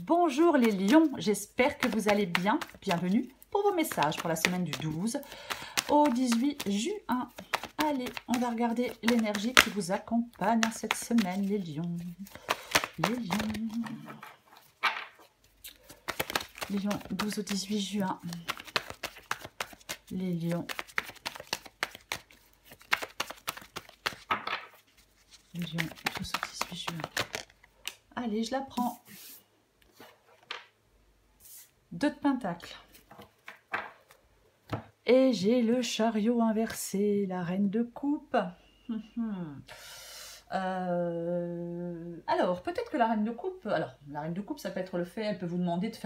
Bonjour les lions, j'espère que vous allez bien. Bienvenue pour vos messages pour la semaine du 12 au 18 juin. Allez, on va regarder l'énergie qui vous accompagne cette semaine, les lions. Les lions. Lions, 12 au 18 juin. Les lions. Les lions, 12 au 18 juin. Allez, je la prends. 2 de pentacle. Et j'ai le chariot inversé, la reine de coupe. Alors, peut-être que la reine de coupe... Alors, la reine de coupe, ça peut être le fait, elle peut vous demander de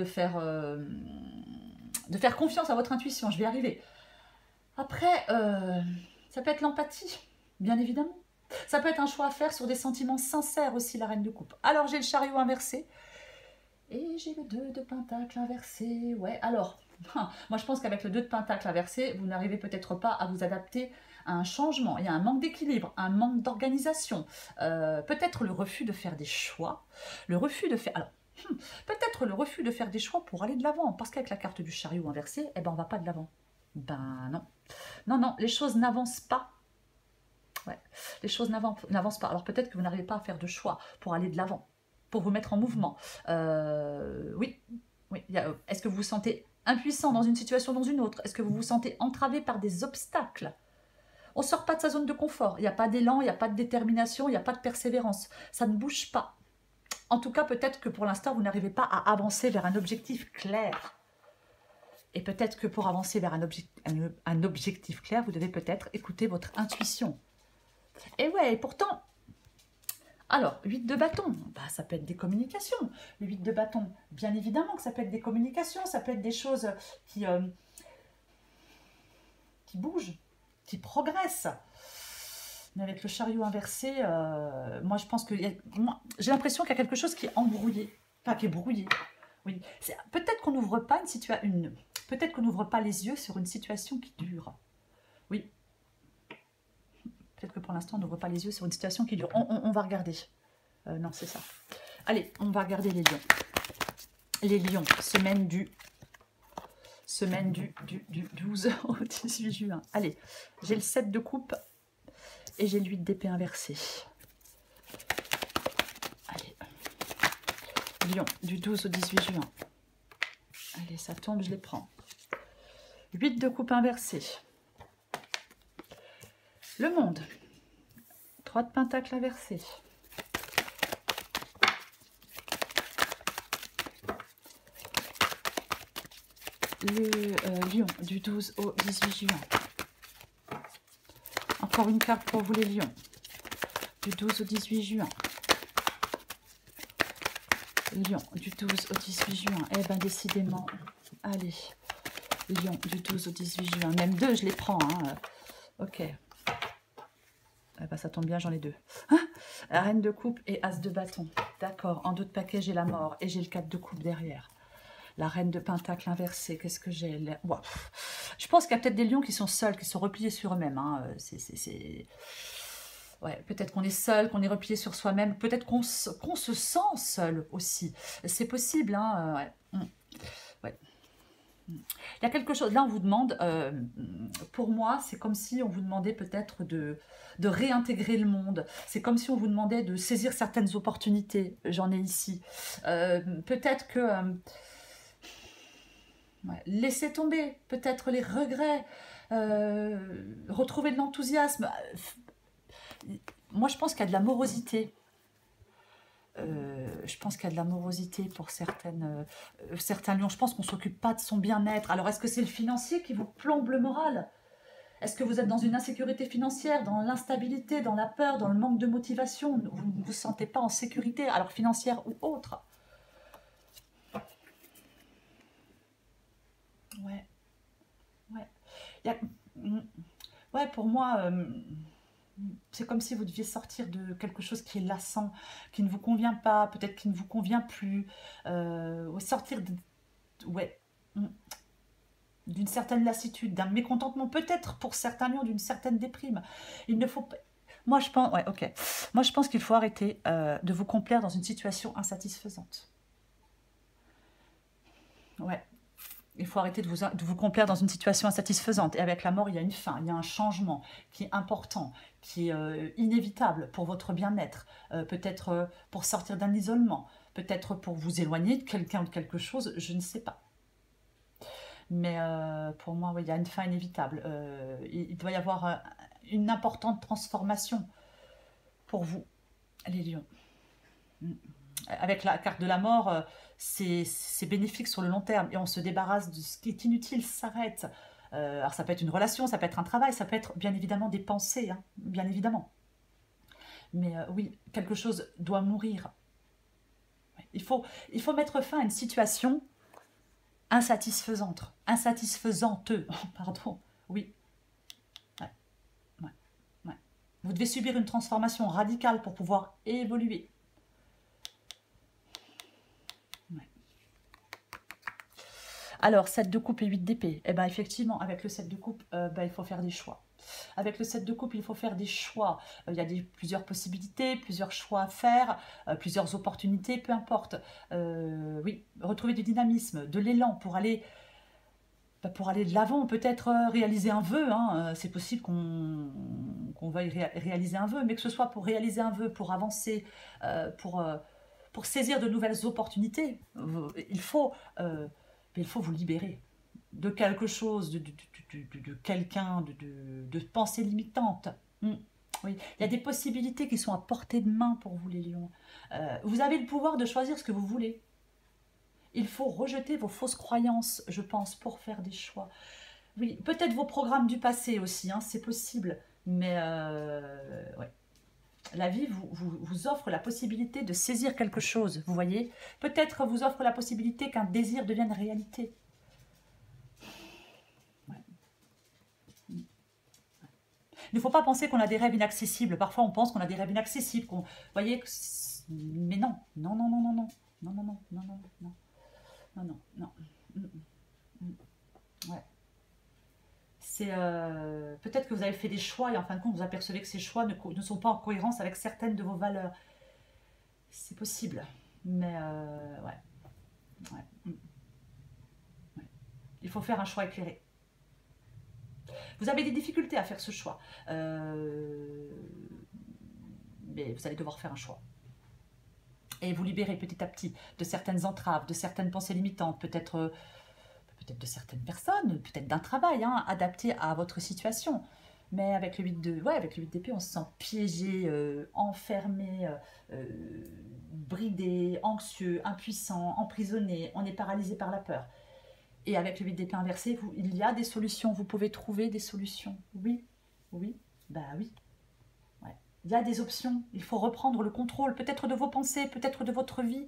faire confiance à votre intuition. Je vais y arriver. Après, ça peut être l'empathie, bien évidemment. Ça peut être un choix à faire sur des sentiments sincères aussi, la reine de coupe. Alors, j'ai le chariot inversé. Et j'ai le 2 de pentacle inversé. Ouais, alors, moi je pense qu'avec le 2 de pentacle inversé, vous n'arrivez peut-être pas à vous adapter à un changement. Il y a un manque d'équilibre, un manque d'organisation. Peut-être le refus de faire des choix. Le refus de faire... Alors, peut-être le refus de faire des choix pour aller de l'avant. Parce qu'avec la carte du chariot inversé, eh ben on va pas de l'avant. Ben non. Non, non, les choses n'avancent pas. Ouais, les choses n'avancent pas. Alors peut-être que vous n'arrivez pas à faire de choix pour aller de l'avant, pour vous mettre en mouvement. Oui. Est-ce que vous vous sentez impuissant dans une situation ou dans une autre? Est-ce que vous vous sentez entravé par des obstacles? On ne sort pas de sa zone de confort. Il n'y a pas d'élan, il n'y a pas de détermination, il n'y a pas de persévérance. Ça ne bouge pas. En tout cas, peut-être que pour l'instant, vous n'arrivez pas à avancer vers un objectif clair. Et peut-être que pour avancer vers un objectif clair, vous devez peut-être écouter votre intuition. Et ouais, pourtant... Alors, 8 de bâton, bah, ça peut être des communications. Le 8 de bâton, bien évidemment que ça peut être des communications, ça peut être des choses qui bougent, qui progressent. Mais avec le chariot inversé, moi je pense que... J'ai l'impression qu'il y a quelque chose qui est embrouillé. Enfin, qui est brouillé. Oui. Peut-être qu'on n'ouvre pas peut-être qu'on n'ouvre pas les yeux sur une situation qui dure. Oui. Peut-être que pour l'instant, on n'ouvre pas les yeux sur une situation qui dure. On va regarder. Non, c'est ça. Allez, on va regarder les lions. Les lions, semaine du 12 au 18 juin. Allez, j'ai le 7 de coupe et j'ai le 8 d'épée inversé. Allez. Lion, du 12 au 18 juin. Allez, ça tombe, je les prends. 8 de coupe inversé. Le monde. 3 de pentacle inversé. Le lion du 12 au 18 juin. Encore une carte pour vous les lions. Du 12 au 18 juin. Lion du 12 au 18 juin. Eh bien décidément. Allez. Lion du 12 au 18 juin. Même 2, je les prends. Hein. Ok. Eh ben, ça tombe bien, j'en ai 2. Ah, reine de coupe et as de bâton. D'accord. En 2 de paquet, j'ai la mort. Et j'ai le 4 de coupe derrière. La reine de pentacle inversée. Qu'est-ce que j'ai? Wow. Je pense qu'il y a peut-être des lions qui sont seuls, qui sont repliés sur eux-mêmes. Hein. Ouais, peut-être qu'on est seul, qu'on est replié sur soi-même. Peut-être qu'on se sent seul aussi. C'est possible. Hein. Ouais. Ouais. Il y a quelque chose, là on vous demande, pour moi c'est comme si on vous demandait peut-être de réintégrer le monde, c'est comme si on vous demandait de saisir certaines opportunités, j'en ai ici, peut-être que, ouais, laisser tomber, peut-être les regrets, retrouver de l'enthousiasme, moi je pense qu'il y a de la morosité. Je pense qu'il y a de la morosité pour certains lions. Je pense qu'on ne s'occupe pas de son bien-être. Alors, est-ce que c'est le financier qui vous plombe le moral? Est-ce que vous êtes dans une insécurité financière, dans l'instabilité, dans la peur, dans le manque de motivation? Vous ne vous sentez pas en sécurité, alors financière ou autre? Ouais. Ouais. Ouais, pour moi... c'est comme si vous deviez sortir de quelque chose qui est lassant, qui ne vous convient pas, peut-être qui ne vous convient plus. Sortir d'une certaine lassitude, d'un mécontentement, peut-être pour certains lions d'une certaine déprime. Il ne faut pas... Moi, je pense qu'il faut arrêter de vous complaire dans une situation insatisfaisante. Ouais. Il faut arrêter de vous complaire dans une situation insatisfaisante. Et avec la mort, il y a une fin, il y a un changement qui est important, qui est inévitable pour votre bien-être, peut-être pour sortir d'un isolement, peut-être pour vous éloigner de quelqu'un ou de quelque chose, je ne sais pas. Mais pour moi, oui, il y a une fin inévitable. Il doit y avoir une importante transformation pour vous, les lions. Avec la carte de la mort, c'est bénéfique sur le long terme et on se débarrasse de ce qui est inutile, s'arrête. Alors ça peut être une relation, ça peut être un travail, ça peut être bien évidemment des pensées, hein, bien évidemment. Mais oui, quelque chose doit mourir. Il faut mettre fin à une situation insatisfaisante, pardon, oui. Ouais, ouais, ouais. Vous devez subir une transformation radicale pour pouvoir évoluer. Alors, 7 de coupe et 8 d'épée. Eh bien, effectivement, avec le 7 de coupe, il faut faire des choix. Avec le 7 de coupe, il faut faire des choix. Il y a plusieurs possibilités, plusieurs choix à faire, plusieurs opportunités, peu importe. Oui, retrouver du dynamisme, de l'élan pour aller de l'avant, peut-être réaliser un vœu. Hein. C'est possible qu'on veuille réaliser un vœu, mais que ce soit pour réaliser un vœu, pour avancer, pour saisir de nouvelles opportunités, il faut vous libérer de quelque chose, de quelqu'un, de pensée limitante. Oui, il y a des possibilités qui sont à portée de main pour vous, les lions. Vous avez le pouvoir de choisir ce que vous voulez. Il faut rejeter vos fausses croyances, je pense, pour faire des choix. Oui, peut-être vos programmes du passé aussi, hein, c'est possible. Mais ouais. La vie vous offre la possibilité de saisir quelque chose, vous voyez. Peut-être vous offre la possibilité qu'un désir devienne réalité. Ouais. Il ne faut pas penser qu'on a des rêves inaccessibles. Parfois, on pense qu'on a des rêves inaccessibles. Vous voyez, mais non, non, non, non, non, non, non, non, non, non, non, non. Non, non, non. Ouais. C'est peut-être que vous avez fait des choix et en fin de compte, vous apercevez que ces choix ne sont pas en cohérence avec certaines de vos valeurs. C'est possible. Mais ouais. Ouais. Ouais. Il faut faire un choix éclairé. Vous avez des difficultés à faire ce choix. Mais vous allez devoir faire un choix. Et vous libérer petit à petit de certaines entraves, de certaines pensées limitantes, peut-être de certaines personnes, peut-être d'un travail, hein, adapté à votre situation. Mais avec le 8 d'épée, on se sent piégé, enfermé, bridé, anxieux, impuissant, emprisonné, on est paralysé par la peur. Et avec le 8 d'épée inversé, il y a des solutions, vous pouvez trouver des solutions. Oui, oui, bah oui. Ouais. Il y a des options, il faut reprendre le contrôle, peut-être de vos pensées, peut-être de votre vie,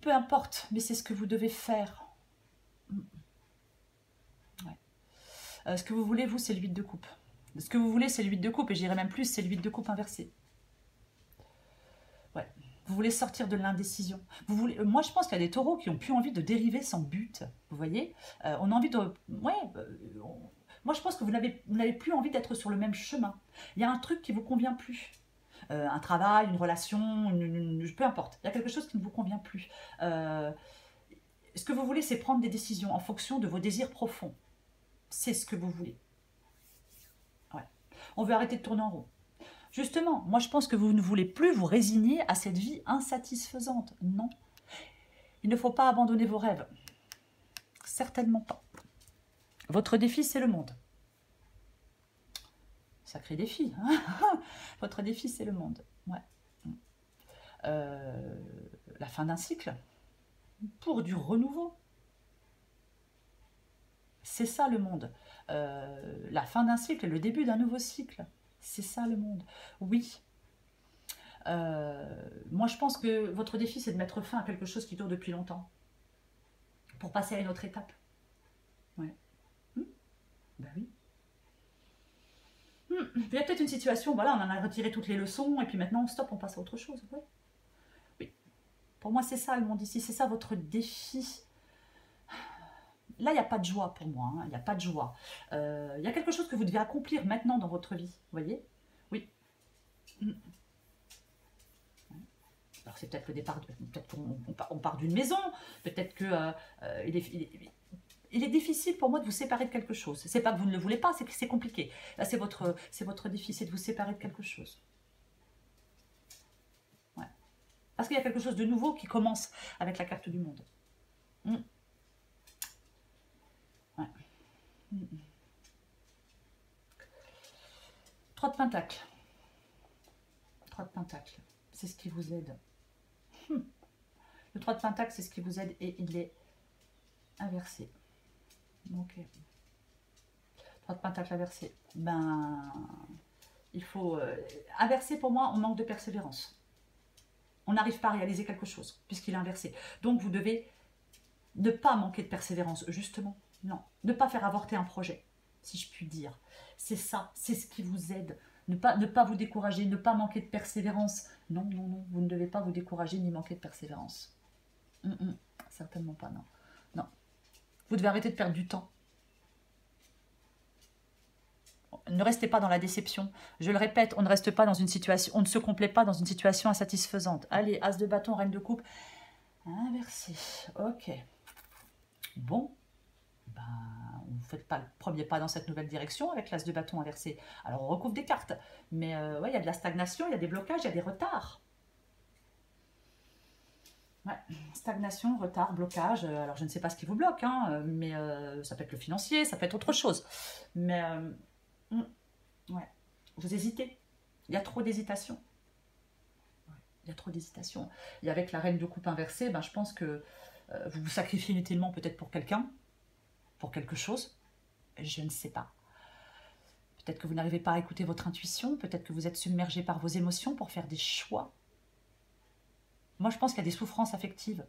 peu importe, mais c'est ce que vous devez faire. Ouais. Ce que vous voulez, vous, c'est le 8 de coupe. Ce que vous voulez, c'est le 8 de coupe, et j'irai même plus, c'est le 8 de coupe inversé. Ouais. Vous voulez sortir de l'indécision. Moi, je pense qu'il y a des taureaux qui n'ont plus envie de dériver sans but. Vous voyez, on a envie de... Ouais, moi, je pense que vous n'avez plus envie d'être sur le même chemin. Il y a un truc qui ne vous convient plus. Un travail, une relation, peu importe. Il y a quelque chose qui ne vous convient plus. Ce que vous voulez, c'est prendre des décisions en fonction de vos désirs profonds. C'est ce que vous voulez. Ouais. On veut arrêter de tourner en rond. Justement, moi je pense que vous ne voulez plus vous résigner à cette vie insatisfaisante. Non. Il ne faut pas abandonner vos rêves. Certainement pas. Votre défi, c'est le monde. Sacré défi. Hein. Votre défi, c'est le monde. Ouais. La fin d'un cycle. Pour du renouveau. C'est ça le monde. La fin d'un cycle, le début d'un nouveau cycle. C'est ça le monde. Oui. Moi, je pense que votre défi, c'est de mettre fin à quelque chose qui dure depuis longtemps. Pour passer à une autre étape. Ouais. Ben oui. Il y a peut-être une situation, voilà, on en a retiré toutes les leçons, et puis maintenant, stop, on passe à autre chose. Ouais. Oui. Pour moi, c'est ça le monde ici. C'est ça votre défi. Là, il n'y a pas de joie pour moi. Il n'y a pas de joie. Il y a quelque chose que vous devez accomplir maintenant dans votre vie. Vous voyez? Oui. Alors c'est peut-être le départ, peut-être qu'on part d'une maison, peut-être que il est difficile pour moi de vous séparer de quelque chose. C'est pas que vous ne le voulez pas, c'est que c'est compliqué. Là, c'est votre défi, c'est de vous séparer de quelque chose. Ouais. Parce qu'il y a quelque chose de nouveau qui commence avec la carte du monde. Mm. Ouais. Mm. 3 de Pentacles. 3 de Pentacles, c'est ce qui vous aide. Le 3 de Pentacles, c'est ce qui vous aide et il est inversé. Ok. 3 de Pentacles inversé. Ben, il faut... inversé, pour moi, on manque de persévérance. On n'arrive pas à réaliser quelque chose, puisqu'il est inversé. Donc, vous devez ne pas manquer de persévérance, justement. Non, ne pas faire avorter un projet, si je puis dire. C'est ça, c'est ce qui vous aide. Ne pas vous décourager, ne pas manquer de persévérance. Non, non, non, vous ne devez pas vous décourager ni manquer de persévérance. Certainement pas, non. Non. Vous devez arrêter de perdre du temps. Ne restez pas dans la déception. Je le répète, on ne reste pas dans une situation, on ne se complaît pas dans une situation insatisfaisante. Allez, As de bâton, Reine de coupe, inversé. Ok. Bon, ben, vous ne faites pas le premier pas dans cette nouvelle direction avec l'As de bâton inversé. Alors, on recouvre des cartes. Mais ouais, il y a de la stagnation, il y a des blocages, il y a des retards. Ouais, stagnation, retard, blocage. Alors, je ne sais pas ce qui vous bloque, hein, mais ça peut être le financier, ça peut être autre chose. Mais, ouais, vous hésitez. Il y a trop d'hésitation. Il y a trop d'hésitation. Et avec la reine de coupe inversée, ben, je pense que vous vous sacrifiez inutilement peut-être pour quelqu'un, pour quelque chose. Je ne sais pas. Peut-être que vous n'arrivez pas à écouter votre intuition. Peut-être que vous êtes submergé par vos émotions pour faire des choix. Moi, je pense qu'il y a des souffrances affectives.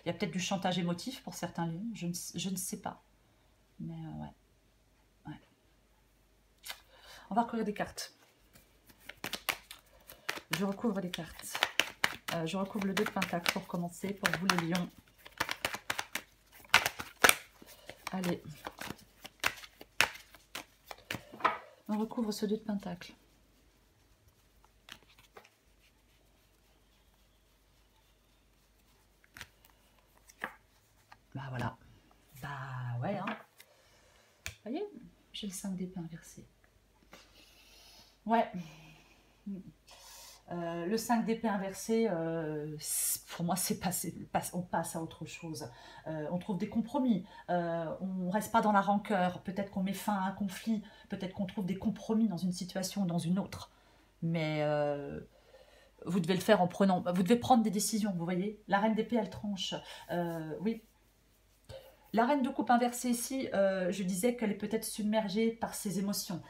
Il y a peut-être du chantage émotif pour certains lieux. Je ne sais pas. Mais ouais. Ouais. On va recouvrir des cartes. Je recouvre les cartes. Je recouvre le 2 de Pentacle pour commencer, pour vous les lions. Allez. On recouvre ce 2 de Pentacle. Bah voilà. Bah ouais, hein. Vous voyez, j'ai le 5 d'épée inversé. Ouais. Le 5 d'épée inversé, pour moi, c'est passé. On passe à autre chose. On trouve des compromis. On ne reste pas dans la rancœur. Peut-être qu'on met fin à un conflit. Peut-être qu'on trouve des compromis dans une situation ou dans une autre. Mais vous devez le faire en prenant... Vous devez prendre des décisions, vous voyez. La reine d'épée, elle tranche. Oui. La reine de coupe inversée ici, je disais qu'elle est peut-être submergée par ses émotions.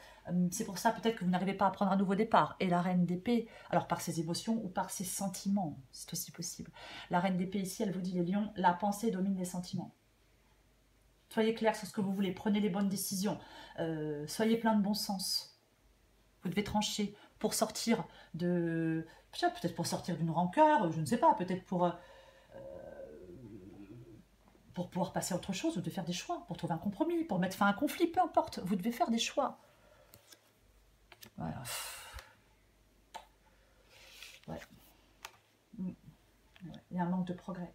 C'est pour ça peut-être que vous n'arrivez pas à prendre un nouveau départ. Et la reine d'épée, alors par ses émotions ou par ses sentiments, c'est aussi possible. La reine d'épée ici, elle vous dit les lions, la pensée domine les sentiments. Soyez clair sur ce que vous voulez, prenez les bonnes décisions. Soyez plein de bon sens. Vous devez trancher pour sortir de... Peut-être pour sortir d'une rancœur, je ne sais pas, peut-être pour pouvoir passer à autre chose, vous devez faire des choix, pour trouver un compromis, pour mettre fin à un conflit, peu importe, vous devez faire des choix. Voilà. Ouais. Il y a un manque de progrès.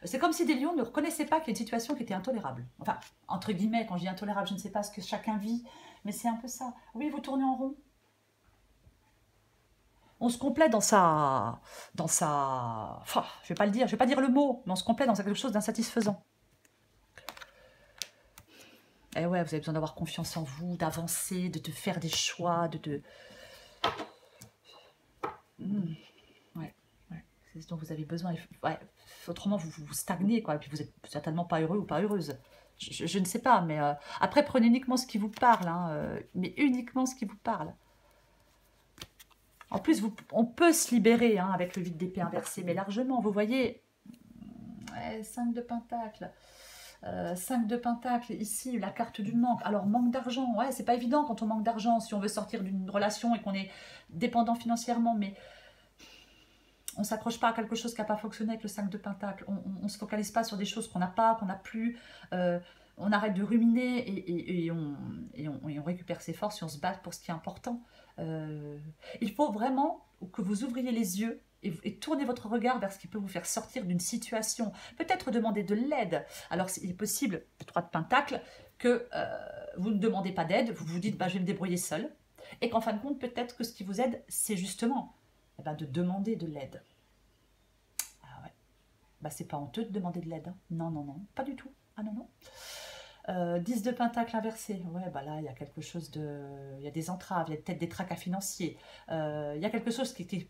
C'est comme si des lions ne reconnaissaient pas qu'il y a une situation qui était intolérable. Enfin, entre guillemets, quand je dis intolérable, je ne sais pas ce que chacun vit, mais c'est un peu ça. Oui, vous tournez en rond. On se complète dans sa... Enfin, je vais pas le dire, je vais pas dire le mot, mais on se complète dans quelque chose d'insatisfaisant. Eh ouais, vous avez besoin d'avoir confiance en vous, d'avancer, de faire des choix, Ouais, c'est ce dont vous avez besoin. Ouais, autrement, vous stagnez, quoi, et puis vous n'êtes certainement pas heureux ou pas heureuse. Je ne sais pas, mais après, prenez uniquement ce qui vous parle, hein, mais uniquement ce qui vous parle. En plus, on peut se libérer hein, avec le vide d'épée inversé, mais largement, vous voyez, ouais, 5 de Pentacle. 5 de Pentacle, ici, la carte du manque. Alors, manque d'argent, ouais, c'est pas évident quand on manque d'argent, si on veut sortir d'une relation et qu'on est dépendant financièrement, mais on ne s'accroche pas à quelque chose qui n'a pas fonctionné avec le 5 de Pentacle. On ne se focalise pas sur des choses qu'on n'a pas, qu'on n'a plus. On arrête de ruminer et on récupère ses forces et on se bat pour ce qui est important. Il faut vraiment que vous ouvriez les yeux et tournez votre regard vers ce qui peut vous faire sortir d'une situation. Peut-être demander de l'aide. Alors, il est possible, le 3 de Pentacle, que vous ne demandez pas d'aide, vous vous dites, bah, je vais me débrouiller seul. Et qu'en fin de compte, peut-être que ce qui vous aide, c'est justement de demander de l'aide. Ah ouais. Bah, c'est pas honteux de demander de l'aide. Hein. Non, non, non, pas du tout. Ah non, non. 10 de Pentacle inversé, ouais, bah là, il y a quelque chose de... Il y a des entraves, il y a peut-être des tracas financiers. Il y a quelque chose qui est...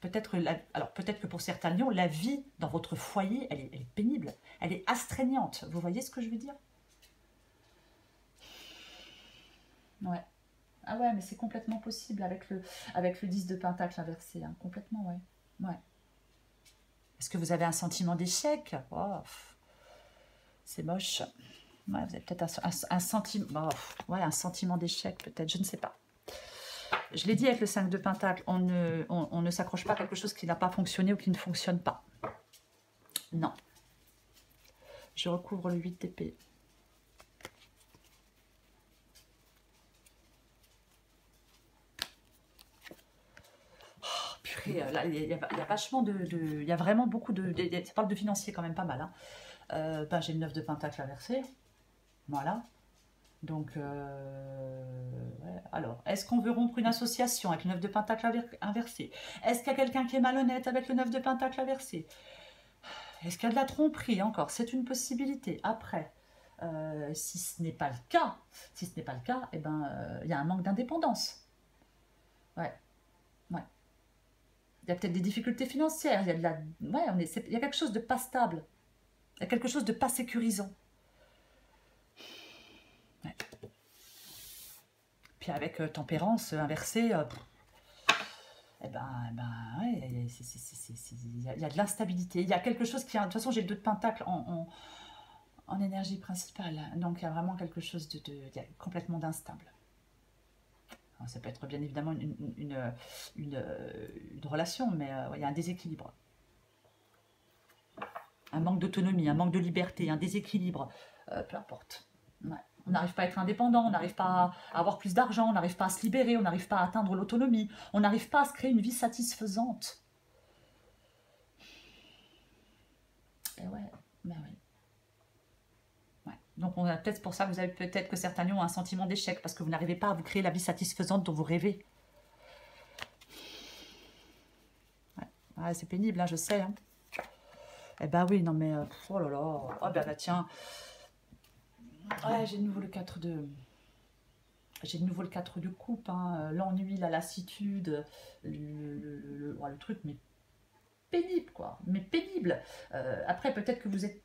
Peut-être alors peut-être que pour certains lions, la vie dans votre foyer, elle est pénible, elle est astreignante. Vous voyez ce que je veux dire? Ouais. Ah ouais, mais c'est complètement possible avec le 10 de Pentacle inversé, hein. Complètement, ouais. Ouais. Est-ce que vous avez un sentiment d'échec? Oh, c'est moche. Ouais, vous avez peut-être un sentiment, ouais, un sentiment d'échec, peut-être, je ne sais pas. Je l'ai dit avec le 5 de Pentacle, on ne s'accroche pas à quelque chose qui n'a pas fonctionné ou qui ne fonctionne pas. Non. Je recouvre le 8 d'épée. Oh, purée, là, il y a vachement il y a vraiment beaucoup de... Ça parle de financier quand même pas mal. Hein. J'ai le 9 de Pentacle inversé. Voilà. Donc, ouais. Alors, est-ce qu'on veut rompre une association avec le 9 de Pentacle inversé? Est-ce qu'il y a quelqu'un qui est malhonnête avec le 9 de Pentacle inversé? Est-ce qu'il y a de la tromperie encore? C'est une possibilité. Après, si ce n'est pas le cas, eh ben, il y a un manque d'indépendance. Ouais, ouais. Il y a peut-être des difficultés financières. Il y a il y a quelque chose de pas stable. Il y a quelque chose de pas sécurisant. Ouais. Puis avec tempérance inversée, ouais, il y a de l'instabilité. Il y a quelque chose qui... De toute façon, j'ai le 2 de Pentacle en énergie principale. Donc, il y a vraiment quelque chose il y a complètement d'instable. Ça peut être bien évidemment une relation, mais il y a un déséquilibre. Un manque d'autonomie, un manque de liberté, un déséquilibre, peu importe. Ouais. On n'arrive pas à être indépendant, on n'arrive pas à avoir plus d'argent, on n'arrive pas à se libérer, on n'arrive pas à atteindre l'autonomie, on n'arrive pas à se créer une vie satisfaisante. Et ouais, ben oui. Ouais. Donc on a peut-être pour ça que vous avez peut-être que certains lions ont un sentiment d'échec parce que vous n'arrivez pas à vous créer la vie satisfaisante dont vous rêvez. Ouais, ouais, c'est pénible, hein, je sais. Hein. Eh ben oui, non mais... oh là là. Oh ben tiens. Ouais, j'ai de nouveau le 4 de... J'ai de nouveau le 4 de coupe, hein. L'ennui, la lassitude, le truc, mais pénible, quoi. Mais pénible. Après, peut-être que vous êtes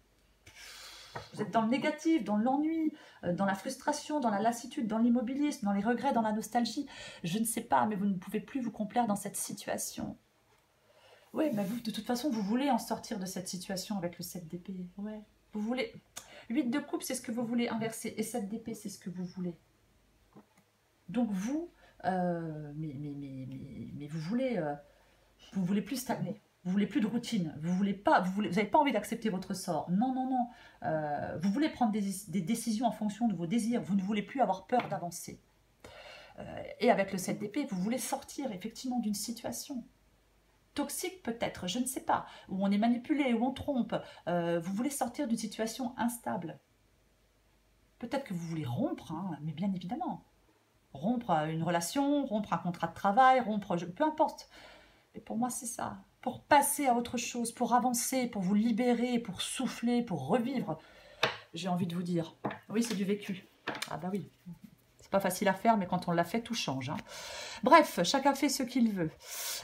dans le négatif, dans l'ennui, dans la frustration, dans la lassitude, dans l'immobilisme, dans les regrets, dans la nostalgie. Je ne sais pas, mais vous ne pouvez plus vous complaire dans cette situation. Oui, mais vous, de toute façon, vous voulez en sortir de cette situation avec le 7 d'épée. Ouais, vous voulez... 8 de coupe, c'est ce que vous voulez inverser. Et 7 d'épée, c'est ce que vous voulez. Donc vous, mais vous voulez plus stagner. Vous voulez plus de routine. Vous n'avez pas envie d'accepter votre sort. Non, non, non. Vous voulez prendre des décisions en fonction de vos désirs. Vous ne voulez plus avoir peur d'avancer. Et avec le 7 d'épée, vous voulez sortir effectivement d'une situation toxique peut-être, je ne sais pas, où on est manipulé, où on trompe. Vous voulez sortir d'une situation instable. Peut-être que vous voulez rompre, hein, mais bien évidemment. Rompre une relation, rompre un contrat de travail, peu importe. Mais pour moi, c'est ça. Pour passer à autre chose, pour avancer, pour vous libérer, pour souffler, pour revivre. J'ai envie de vous dire, oui, c'est du vécu. Ah bah oui, c'est pas facile à faire, mais quand on l'a fait, tout change. Hein. Bref, chacun fait ce qu'il veut.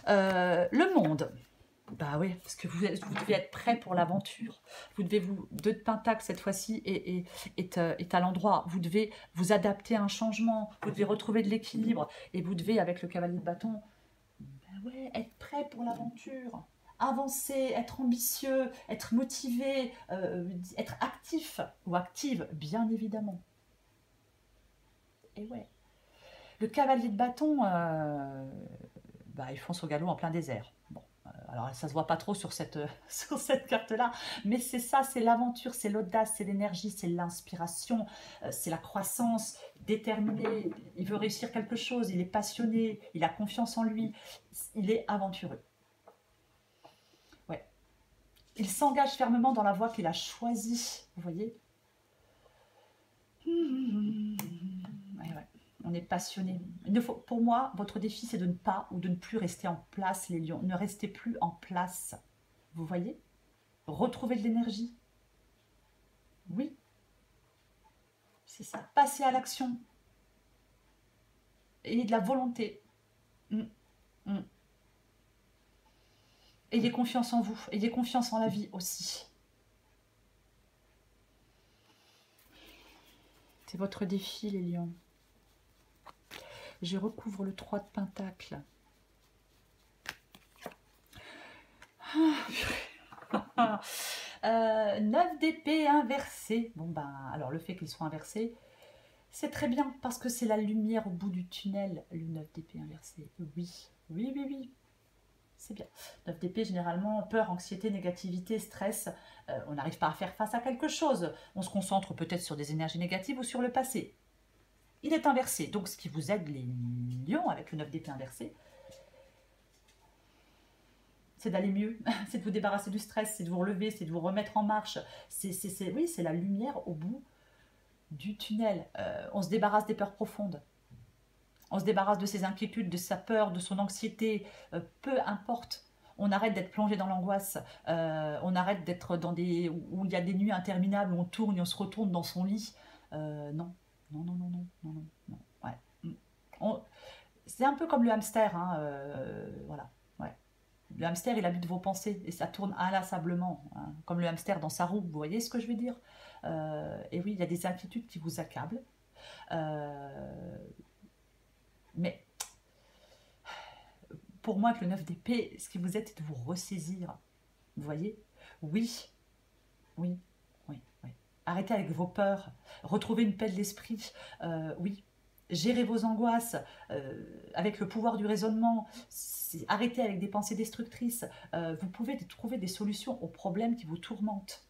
Le monde. Bah oui, parce que vous devez être prêt pour l'aventure. Vous devez 2 de Pentacle cette fois-ci est à l'endroit. Vous devez vous adapter à un changement. Vous devez retrouver de l'équilibre. Et vous devez, avec le cavalier de bâton, bah ouais, être prêt pour l'aventure. Avancer, être ambitieux, être motivé, être actif ou active, bien évidemment. Et ouais. Le cavalier de bâton, il fonce au galop en plein désert. Bon, alors ça se voit pas trop sur cette carte-là, mais c'est ça, c'est l'aventure, c'est l'audace, c'est l'énergie, c'est l'inspiration, c'est la croissance, déterminé, il veut réussir quelque chose, il est passionné, il a confiance en lui, il est aventureux. Il s'engage fermement dans la voie qu'il a choisie. Vous voyez? Ouais, ouais. On est passionné. Pour moi, votre défi, c'est de ne pas ou de ne plus rester en place, les lions. Ne restez plus en place. Vous voyez? Retrouvez de l'énergie. Oui, c'est ça. Passez à l'action. Ayez de la volonté. Mm, mm. Ayez confiance en vous. Ayez confiance en la vie aussi. C'est votre défi, les lions. Je recouvre le 3 de Pentacle. 9 d'épée inversé. Bon ben, alors le fait qu'il soit inversé, c'est très bien parce que c'est la lumière au bout du tunnel, le 9 d'épée inversé. Oui, oui, oui, oui. C'est bien. 9 d'épée, généralement, peur, anxiété, négativité, stress. On n'arrive pas à faire face à quelque chose. On se concentre peut-être sur des énergies négatives ou sur le passé. Il est inversé. Donc, ce qui vous aide, les lions, avec le 9 d'épée inversé, c'est d'aller mieux. C'est de vous débarrasser du stress, c'est de vous relever, c'est de vous remettre en marche. Oui, c'est la lumière au bout du tunnel. On se débarrasse des peurs profondes. On se débarrasse de ses inquiétudes, de sa peur, de son anxiété, peu importe. On arrête d'être plongé dans l'angoisse, on arrête d'être dans des... où il y a des nuits interminables, où on tourne et on se retourne dans son lit. Non, non, non, non, non, non, non, non. Ouais. C'est un peu comme le hamster, hein, voilà. Ouais. Le hamster, il habite vos pensées et ça tourne inlassablement, hein, comme le hamster dans sa roue, vous voyez ce que je veux dire? Et oui, il y a des inquiétudes qui vous accablent. Mais pour moi, avec le 9 d'épée, ce qui vous aide, c'est de vous ressaisir. Vous voyez? Oui, oui, oui, oui. Arrêtez avec vos peurs. Retrouvez une paix de l'esprit. Oui. Gérez vos angoisses avec le pouvoir du raisonnement. Arrêtez avec des pensées destructrices. Vous pouvez trouver des solutions aux problèmes qui vous tourmentent.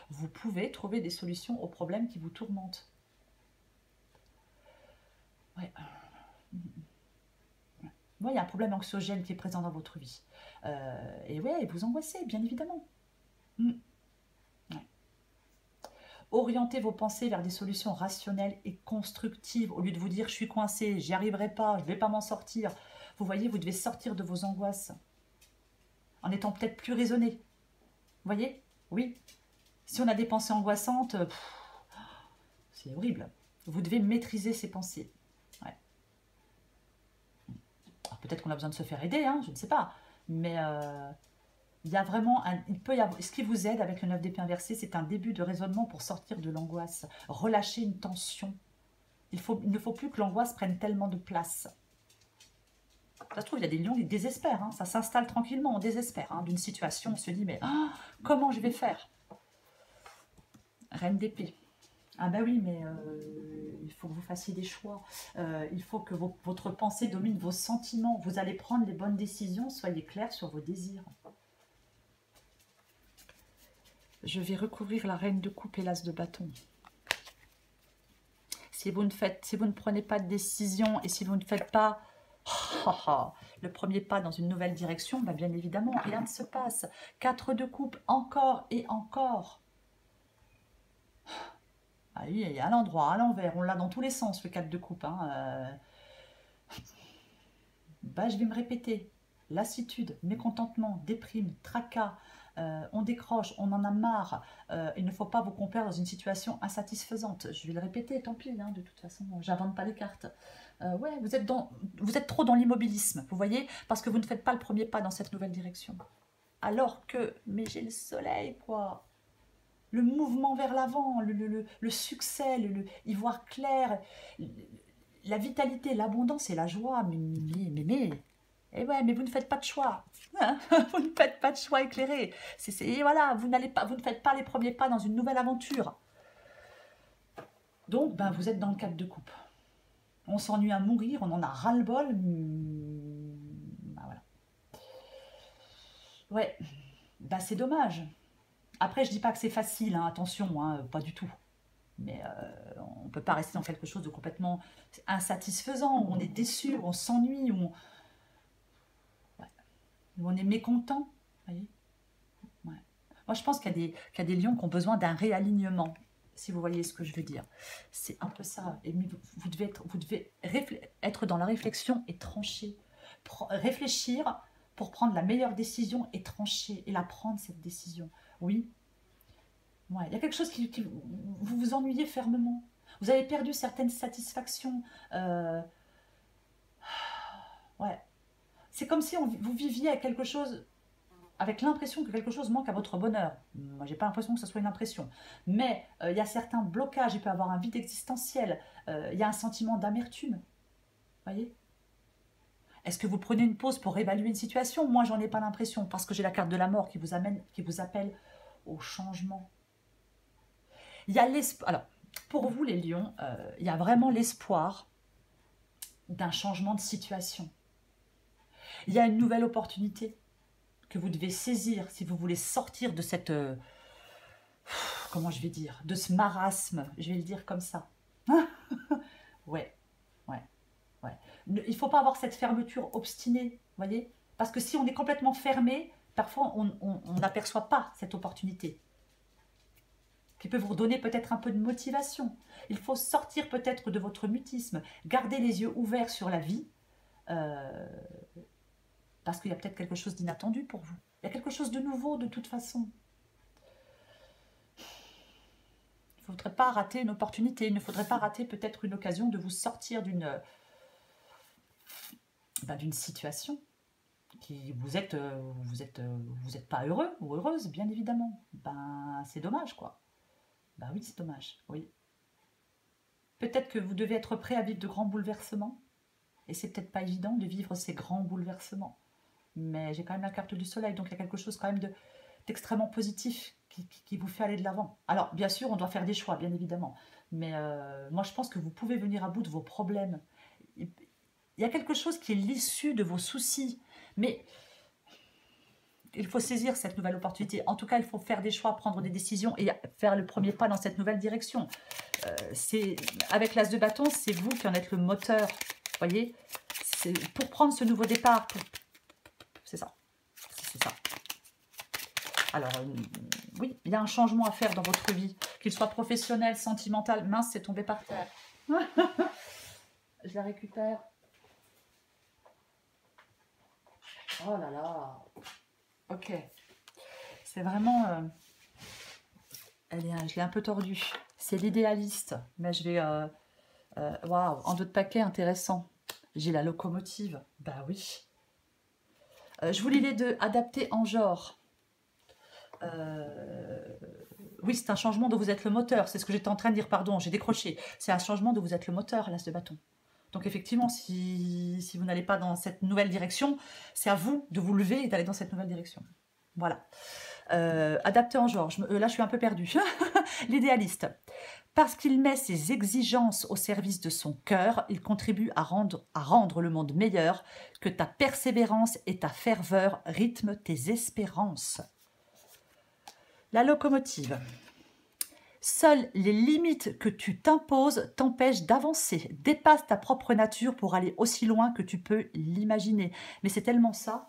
Vous pouvez trouver des solutions aux problèmes qui vous tourmentent. Ouais. Moi, il y a un problème anxiogène qui est présent dans votre vie. Et ouais, vous angoissez, bien évidemment. Ouais. Orientez vos pensées vers des solutions rationnelles et constructives au lieu de vous dire « je suis coincé, j'y arriverai pas, je ne vais pas m'en sortir ». Vous voyez, vous devez sortir de vos angoisses en étant peut-être plus raisonné. Vous voyez? Oui. Si on a des pensées angoissantes, c'est horrible. Vous devez maîtriser ces pensées. Ouais. Peut-être qu'on a besoin de se faire aider, hein, je ne sais pas. Mais il y a vraiment il peut y avoir, ce qui vous aide avec le 9 d'épée inversé, c'est un début de raisonnement pour sortir de l'angoisse. Relâcher une tension. Il ne faut plus que l'angoisse prenne tellement de place. Ça se trouve, il y a des lions qui désespèrent. Hein, ça s'installe tranquillement, on désespère hein, d'une situation. On se dit, mais comment je vais faire? Reine d'épée. Ah ben oui, mais il faut que vous fassiez des choix. Il faut que votre pensée domine vos sentiments. Vous allez prendre les bonnes décisions. Soyez clair sur vos désirs. Je vais recouvrir la reine de coupe et l'as de bâton. Si vous ne prenez pas de décision et si vous ne faites pas le premier pas dans une nouvelle direction, ben bien évidemment, rien ne se passe. 4 de coupe, encore et encore. Ah oui, il y a à l'endroit, à l'envers, on l'a dans tous les sens, le 4 de coupe. Hein. Je vais me répéter. Lassitude, mécontentement, déprime, tracas, on décroche, on en a marre. Il ne faut pas vous complaire dans une situation insatisfaisante. Je vais le répéter, tant pis, hein, de toute façon, j'invente pas les cartes. Ouais, vous êtes trop dans l'immobilisme, vous voyez, parce que vous ne faites pas le premier pas dans cette nouvelle direction. Alors que, mais j'ai le soleil, quoi. Le mouvement vers l'avant, le succès, y voir clair, la vitalité, l'abondance et la joie. Et ouais, mais vous ne faites pas de choix. Hein. Vous ne faites pas de choix éclairés. Et voilà, vous ne faites pas les premiers pas dans une nouvelle aventure. Donc, vous êtes dans le 4 de coupe. On s'ennuie à mourir, on en a ras-le-bol. Voilà. Ouais, c'est dommage. Après, je dis pas que c'est facile, hein, attention, hein, pas du tout. Mais on ne peut pas rester dans quelque chose de complètement insatisfaisant, où on est déçu, où on s'ennuie, où on est mécontent. Voyez, ouais. Moi, je pense qu'il y a des lions qui ont besoin d'un réalignement, si vous voyez ce que je veux dire. C'est un peu ça. Et vous devez être dans la réflexion et trancher. Réfléchir pour prendre la meilleure décision et trancher et la prendre, cette décision. Oui. Ouais. Il y a quelque chose qui vous vous ennuyez fermement. Vous avez perdu certaines satisfactions. Ouais. C'est comme si vous viviez à quelque chose avec l'impression que quelque chose manque à votre bonheur. Moi, j'ai pas l'impression que ce soit une impression. Mais il y a certains blocages, il peut y avoir un vide existentiel, il y a un sentiment d'amertume. Voyez? Est-ce que vous prenez une pause pour évaluer une situation? Moi, j'en ai pas l'impression, parce que j'ai la carte de la mort qui vous appelle au changement. Il y a l'espoir. Alors, pour vous, les lions, il y a vraiment l'espoir d'un changement de situation. Il y a une nouvelle opportunité que vous devez saisir si vous voulez sortir de cette... comment je vais dire? De ce marasme, je vais le dire comme ça. Ouais, ouais, ouais. Il ne faut pas avoir cette fermeture obstinée, voyez? Parce que si on est complètement fermé, parfois on n'aperçoit pas cette opportunité qui peut vous redonner peut-être un peu de motivation. Il faut sortir peut-être de votre mutisme, garder les yeux ouverts sur la vie, parce qu'il y a peut-être quelque chose d'inattendu pour vous. Il y a quelque chose de nouveau de toute façon. Il ne faudrait pas rater une opportunité, il ne faudrait pas rater peut-être une occasion de vous sortir d'une situation qui vous êtes pas heureux ou heureuse, bien évidemment. C'est dommage, quoi. Oui, c'est dommage, oui. Peut-être que vous devez être prêt à vivre de grands bouleversements, et c'est peut-être pas évident de vivre ces grands bouleversements. Mais j'ai quand même la carte du soleil, donc il y a quelque chose quand même d'extrêmement positif qui vous fait aller de l'avant. Alors, bien sûr, on doit faire des choix, bien évidemment. Mais moi, je pense que vous pouvez venir à bout de vos problèmes. Il y a quelque chose qui est l'issue de vos soucis. Mais il faut saisir cette nouvelle opportunité. En tout cas, il faut faire des choix, prendre des décisions et faire le premier pas dans cette nouvelle direction. Avec l'as de bâton, c'est vous qui en êtes le moteur. Vous voyez? C'est pour prendre ce nouveau départ. C'est ça. C'est ça. Alors, oui, il y a un changement à faire dans votre vie, qu'il soit professionnel, sentimental. Mince, c'est tombé par terre. Je la récupère. Oh là là. Ok. C'est vraiment... je l'ai un peu tordue. C'est l'idéaliste. Mais je vais... Waouh, en d'autres paquets, intéressant. J'ai la locomotive. Bah oui. Je vous lis les deux. Adapté en genre. Oui, c'est un changement dont vous êtes le moteur. C'est ce que j'étais en train de dire, pardon, j'ai décroché. C'est un changement dont vous êtes le moteur, l'as de bâton. Donc effectivement, si vous n'allez pas dans cette nouvelle direction, c'est à vous de vous lever et d'aller dans cette nouvelle direction. Voilà. Adapté en genre. Là, je suis un peu perdue. L'idéaliste. Parce qu'il met ses exigences au service de son cœur, il contribue à rendre le monde meilleur, que ta persévérance et ta ferveur rythment tes espérances. La locomotive. Seules les limites que tu t'imposes t'empêchent d'avancer. Dépasse ta propre nature pour aller aussi loin que tu peux l'imaginer. Mais c'est tellement ça.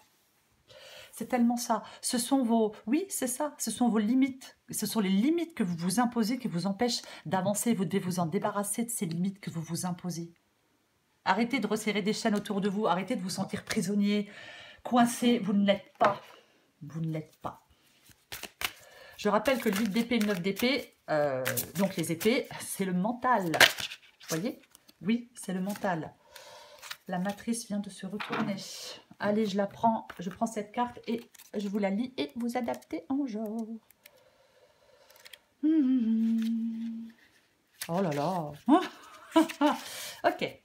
C'est tellement ça. Ce sont vos... Oui, c'est ça. Ce sont vos limites. Ce sont les limites que vous vous imposez qui vous empêchent d'avancer. Vous devez vous en débarrasser de ces limites que vous vous imposez. Arrêtez de resserrer des chaînes autour de vous. Arrêtez de vous sentir prisonnier, coincé. Vous ne l'êtes pas. Vous ne l'êtes pas. Je rappelle que le 8 d'épée et le 9 d'épée, donc les épées, c'est le mental. Vous voyez? Oui, c'est le mental. La matrice vient de se retourner. Allez, je prends cette carte et je vous la lis et vous adaptez en genre. Oh là là. Ok.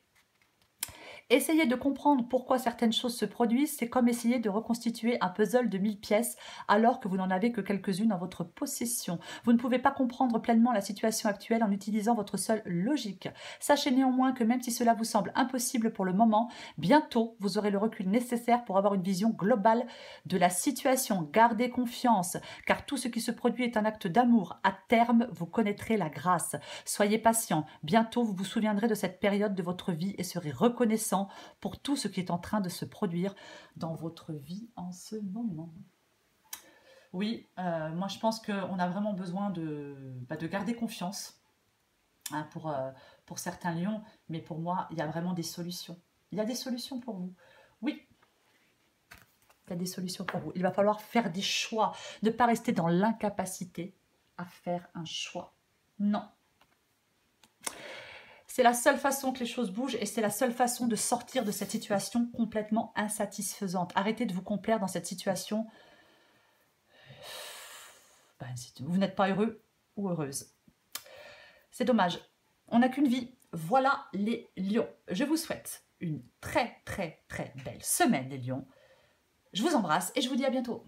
Essayer de comprendre pourquoi certaines choses se produisent, c'est comme essayer de reconstituer un puzzle de 1000 pièces alors que vous n'en avez que quelques-unes en votre possession. Vous ne pouvez pas comprendre pleinement la situation actuelle en utilisant votre seule logique. Sachez néanmoins que même si cela vous semble impossible pour le moment, bientôt vous aurez le recul nécessaire pour avoir une vision globale de la situation. Gardez confiance, car tout ce qui se produit est un acte d'amour. À terme, vous connaîtrez la grâce. Soyez patient. Bientôt, vous vous souviendrez de cette période de votre vie et serez reconnaissant pour tout ce qui est en train de se produire dans votre vie en ce moment. Oui, moi je pense qu'on a vraiment besoin de garder confiance, hein, pour certains lions, mais pour moi, il y a vraiment des solutions. Il y a des solutions pour vous. Oui, il y a des solutions pour vous. Il va falloir faire des choix, ne pas rester dans l'incapacité à faire un choix. Non. C'est la seule façon que les choses bougent et c'est la seule façon de sortir de cette situation complètement insatisfaisante. Arrêtez de vous complaire dans cette situation. Ben, vous n'êtes pas heureux ou heureuse. C'est dommage. On n'a qu'une vie. Voilà les lions. Je vous souhaite une très très très belle semaine les lions. Je vous embrasse et je vous dis à bientôt.